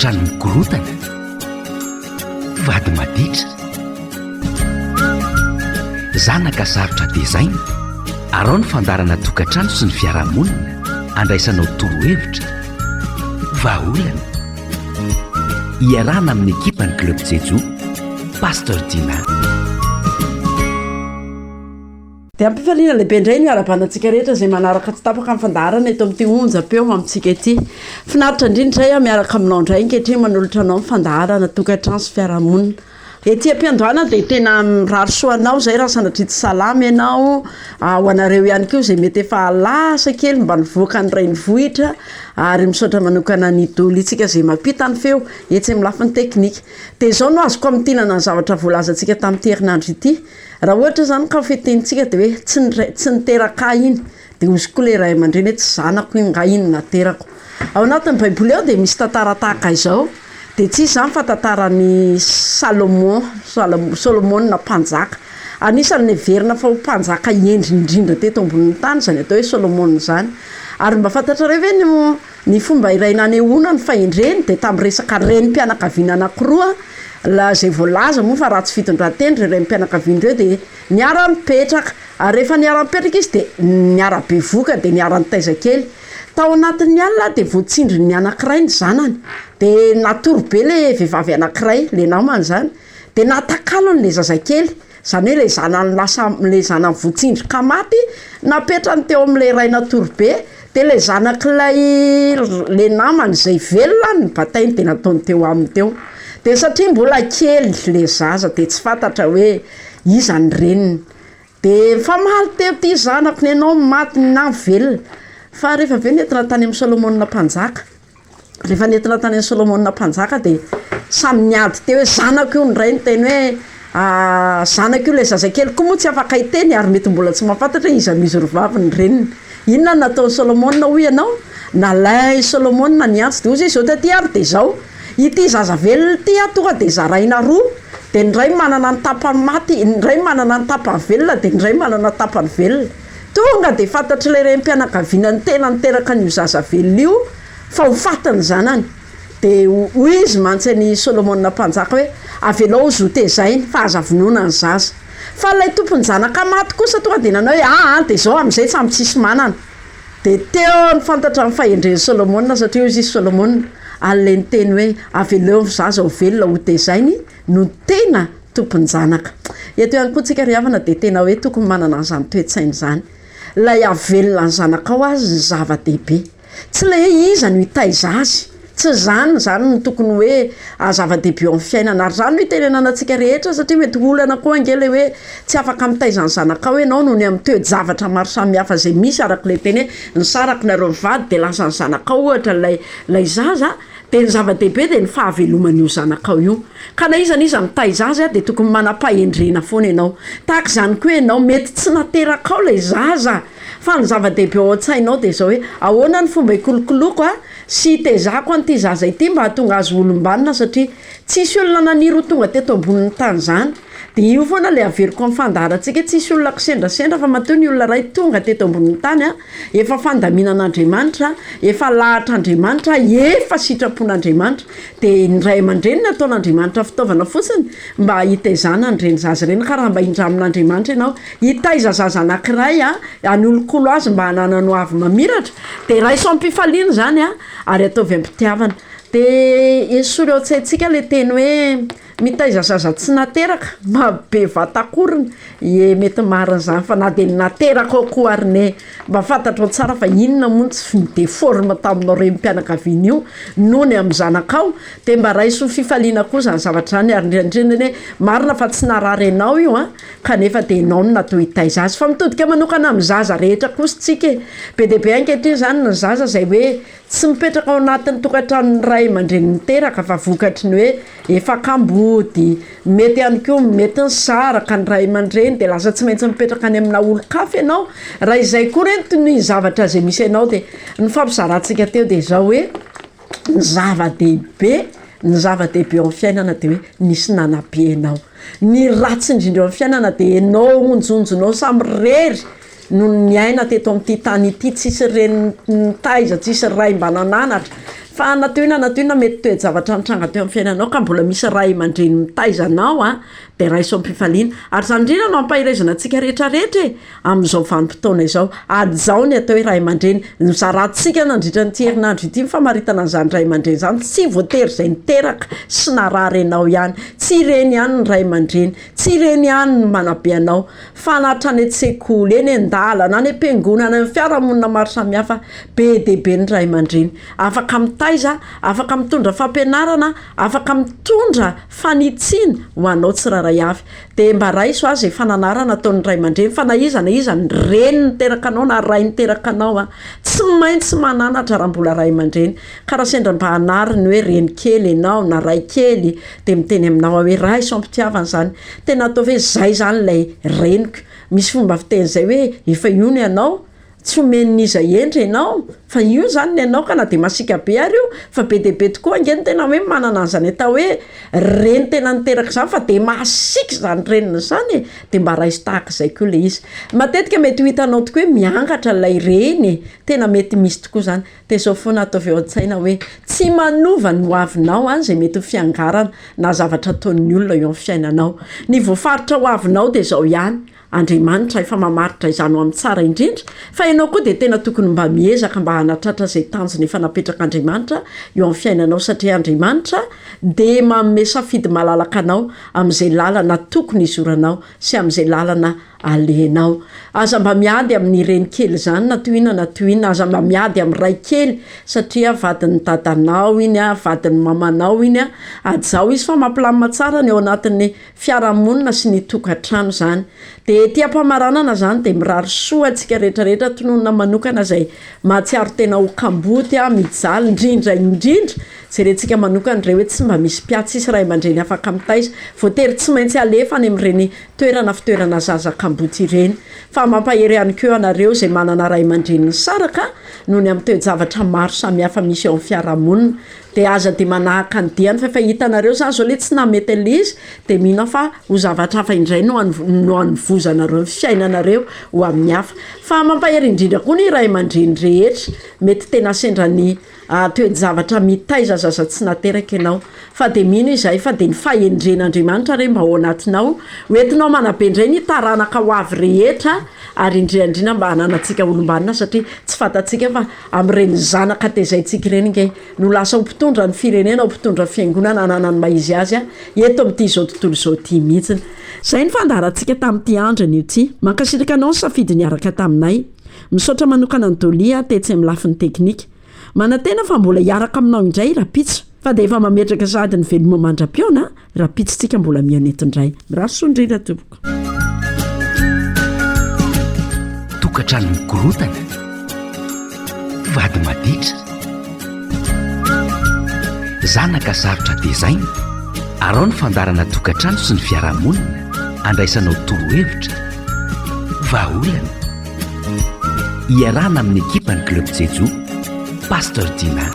tokantrano mikorotana, vady maditra, zanaka sarotra dezaina, arao ny fandarana tokantrano sy ny fiarahamonina, andraisanao torohevitra, vahaolana, iarahana amin'ny ekipa ny Club Jejo, Pasteur Dina. Dia ampifaliana lehibe indray ny miarabanantsika rehetra izay manaraka tsy tapaka amin'ny fandaharana eto amin'ity onjam-peo amintsika ity. Finaritra indrindra izay miaraka aminao indray ankehitriny manolotra anao amin'ny fandaharana tokantrano sy fiarahamonina. Ety am-piandohana dia tena mirarisoanao izay raha sanatria tsy salama ianao, ho anareo ihany koa izay mety efa lasa kely mba nivoaka ny reny vohitra ary misaotra manokana ny idolitsika izay mampita ny feo etsy amin'ny lafiny teknika. Dia izao no azoko amintinana ny zavatra voalazantsika tamin'ity herinandro ity. Raha ohatra zany ka fetentsika dia hoe tsy niteraka iny dia ozoko le ray aman-dreny hoe tsy zanako iny nga iny naterako. Ao anatin'ny baiboly ao dia misy tantara tahaka izao. Dia tsy izany fa tantaran'ny Solomon mpanjaka. Anisan'ny neverina fa ho mpanjaka endriny indrindra teto ambonin'ny tany zany atao hoe Solomon zany. Ary mba fantatrareo hoe ny fomba iray nanehoana ny fahendreny dia tamin'ny resaka renim-pianakaviana anankiroa zay voalaza moa fa raha tsy fitondran-teny ireo renim-pianakaviana ireo dia niara-mipetraka. Ary rehefa niara-mipetraka izy dia niara-bevoka dia niara-nitaiza kely. Tao anatin'ny alina dia voatsindry ny anankiray ny zanany. Dia natory be le vehivavy anankiray, le namany zany. Dia natakalony le zazakely. Zany hoe le zanany voatsindry ka maty, napetrany teo amin'ilay ray natory be. Dia le zanak'ilay le namany izay velona ny batainy dia nataony teo aminy teo. Dia satria mbola kely le zaza dia tsy fantatra hoe iza ny reniny. Dia famaly teo ty zanako ny ianao maty na velona. Fa rehefa avy eo nentina tany amin'ny Solomon mpanjaka. Rehefa nentina tany amin'ny Solomon mpanjaka dia samy niady teo hoe zanako io ny ray ny teny hoe zanako io le zazakely koa moa tsy afaka hiteny ary mety mbola tsy mahafantatra iza misy rovavy ny reniny. Inona nataon'ny Solomon hoy ianao? Nalay Solomon niantsy dia ozy izao taty ary dia izao. Ity zaza velona ity tonga dia zaraina roa. Dia ny ray manana ny tapany maty, ny ray manana ny tapany velona dia ny ray manana ny tapany velona. Tonga dia fantatra ilay renim-pianakaviana ny tena niteraka an'io zaza velona io fa ho fatany zanany. Dia hoy izy mantsy ny Solomon mpanjaka hoe avelao zo tezainy fa aza vonoina ny zaza. Fa ilay tompony zanaka maty kosa tonga dia nanao hoe dia izao amin'izay tsy amin'ny tsisy manana. Dia teo ny fantatra ny fahendren'ny Solomon satria izy Solomon alle ny teny hoe avelao ny zaza ho velona ho tezainy no tena tompony zanaka. Eto ihany koa tsika ry havana dia tena hoe tokony manana an'izany toe-tsaina izany. Ilay avelona ny zanakao azy ny zava-dehibe. Tsy ilay hoe iza no hitaiza azy. Tsy zany no tokony hoe zava-dehibe eo amin'ny fiainana. Ary zany no itenenana antsika rehetra satria mety olana koa angely hoe tsy afaka mitaiza ny zanakao ianao noho ny amin'ny toe-javatra maro samihafa izay misy arak'ilay teny hoe nisaraka nareo mivady dia lasa ny zanakao ohatra ilay zaza dia ny zava-dehibe dia ny fahaveloman'io zanakao io. Ka na iza mitaiza azy dia tokony manam-pahendrena foana ianao. Tahaka izany koa ianao mety tsy naterakao ilay zaza fa ny zava-dehibe ao an-tsainao dia izao hoe ahoana ny fomba ikolokoloko sy itezako an'ity zaza ity mba hahatonga azy olombanina satria tsisy olona naniry ho tonga teto ambonin'ny tany zany. Dia io foana ilay averiko amin'ny fandaharantsika tsisy olona kisendrasendra fa matoa ny olona ray tonga teto ambonin'ny tany efa fandaminan'Andriamanitra, efa lahatr'Andriamanitra, efa sitrapon'Andriamanitra. Dia ny ray aman-dreny nataon'Andriamanitra fitaovana fotsiny mba hitaizana ny reny zaza reny. Ka raha mba hindramin'Andriamanitra ianao hitaiza zaza anankiray hanolokolo azy mba hananano avy mamiratra dia raiso am-pifaliana zany ary ataovy am-pitiavana. Dia esory ao an-tsaintsika le teny hoe mitaiza zaza tsy nateraka be vatakorona mety marin'izany fa na dia nateraka ao koa ary ne mba fantatra tsara fa inona moa tsy deforme taminao renim-pianakaviana io noho ny amin'ny zanakao. Dia mba raiso fifaliana koa zany zavatra zany ary indrindra hoe marina fa tsy narary ianao io kanefa dia ianao no natao hitaiza azy. Fa mitodika manokana amin'ny zaza rehetra kosa tsika be dia be ankehitriny zany ny zaza izay hoe tsy mipetraka ao anatin'ny tokantranon'ny ray aman-dreny niteraka fa vokatry ny hoe efa kambody, mety ihany koa mety ny saraka ny ray aman-dreny dia lasa tsy maintsy mipetraka any amina olo-kafa ianao. Raha izay koa reny ny zavatra izay misy ianao dia ny fampizarantsika teo dia izao hoe ny zava-dehibe eo amin'ny fiainana dia hoe nisy nanabe ianao. Ny ratsy indrindra eo amin'ny fiainana dia ianao onjonjonao samy rery no ny aina teto amin'ity tany ity tsisy reny nitaiza tsisy ray mba nananatra fa natoina mety toejavatra nitranga teo amin'ny fiainanao ka mbola misy ray aman-dreny mitaizanao a de raisompifaliana ary zany indrindra no ampahirezana antsika rehetrarehetra amin'izao vanim-potoana izao ady zao ny atao hoe ray aman-dreny nizarantsika nandritra ny tierinandro ity mifamaritana an'izany ray aman-dreny zany tsy voatery zay niteraka sy narary anao ihany tsy ireny ihany ny ray aman-dreny tsy ireny ihany ny manabe anao fa natrany an-tsekoly eny an-dalana any am-piangonana ny fiarahamonina maro samihafa be dehibe ny ray aman-dreny afaka mitaiza afaka mitondra fampianarana afaka mitondra fanitsina ho anao tsiraray avy de mba raiso azy fananarana ataon'ny ray aman-dreny fa na iza ny reny niteraka anao na ray niteraka anao a tsy maintsy mananatra raha mbola ray aman-dreny ka raha sendra mba hanariny hoe reny kely ianao na ray kely de miteny aminao hoe raiso ampitiavana zany tena atao hoe zay zany lay reniko misy fomba fiteny zay hoe efa io ny anao tsy omen'iza endry ianao fa io zany ny anao ka na de masika be ary io fa be dehibe tokoa angeny tena hoe manana an'izany atao hoe reny tena niteraka zany fa de masika zany reniny zany de mba raiso tahaka zay koa le izy matetika mety ho hitanao tokoa hoe miangatra lay reny tena mety misy tokoa zany de zao foana ataovy eo an-tsaina hoe tsy manova ny hoavinao any zay mety ho fiangarana na zavatra ataon'ny olona eo amin'ny fiainanao ny voafaritra hoavinao de zao ihany Andriamanitra efa mamaritra izany amin'ny tsara indrindra fa ianao koa de tena tokony mba miezaka mba hanatratra zay tanjony efa napetraka Andriamanitra eo amin'ny fiainanao satria Andriamanitra de manome safidy malalaka anao amin'izay lalana tokony izoranao sy amin'izay lalana alenao aza mba miady amin'ny reny kely zany natoina aza mba miady amin'ny ray kely satria vadin'ny dadanao iny a vadin'ny mamanao iny a adzao izy fa mampilamina tsara ny ao anatin'ny fiarahamonina sy ny tokantrano zany de tiam-pamaranana zany de mirary soa antsika rehetrarehetra tononona manokana zay mahatsiaro tena ho kamboty a mijaly indrindra jerentsika manokana reo hoe tsy mba misy piatsy isy ray aman-dreny afaka mitaiza voatery tsy maintsy alefa any amin'ireny toerana fitoerana zaza kamboty ireny fa mampahery ihany keo anareo zay manana ray aman-dreny ny saraka noho ny amin'ny toe-javatra maro samihafa misy ao amin'ny fiarahamonina de aza de manahaka ny diany fa efa hitanareo zany zao le tsy namety le izy de mihina fa ho zavatra hafa indray no anivozanareo ny fiainanareo ho amin'ny hafa fa mampahery indrindra koa ny ray aman-dreny rehetra mety tena sendrany toe-javatra mitaiza zaza tsy nateraka ianao fa de mino izay fa de ny fahendren'Andriamanitra re mba ao anatinao hoentinao manabe indray ny taranaka ho avy rehetra ary indrindrindrina mba hananantsika olombanina satria tsy fantatsika fa amin'ireny zanaka tezaintsika ireny nge no lasa ho mpitondra ny firenena ho mpitondra fiangonana ananany maizy azy a eto amin'ity zao tontolo zao ty mihitsiny zay ny fandarantsika tamin'ity androny io ty mankasitraka anao ny safidy niaraka taminay misaotra manokana ny dolia tetsy amin'ny lafin'ny teknika manantena fa mbola hiaraka aminao indray rapitso fa de efa mametraka sady ny veloma mandra-piona rapitsotsika mbola mianetondray mirasondrira tompoko tokatrano mikorotana vady maditra zanaka sarotra dezaina arao ny fandarana tokatrano sy ny fiarahamonina andraisanao torohevitra vaolana iarana amin'ny ekipa ny club jejo Pastor Dina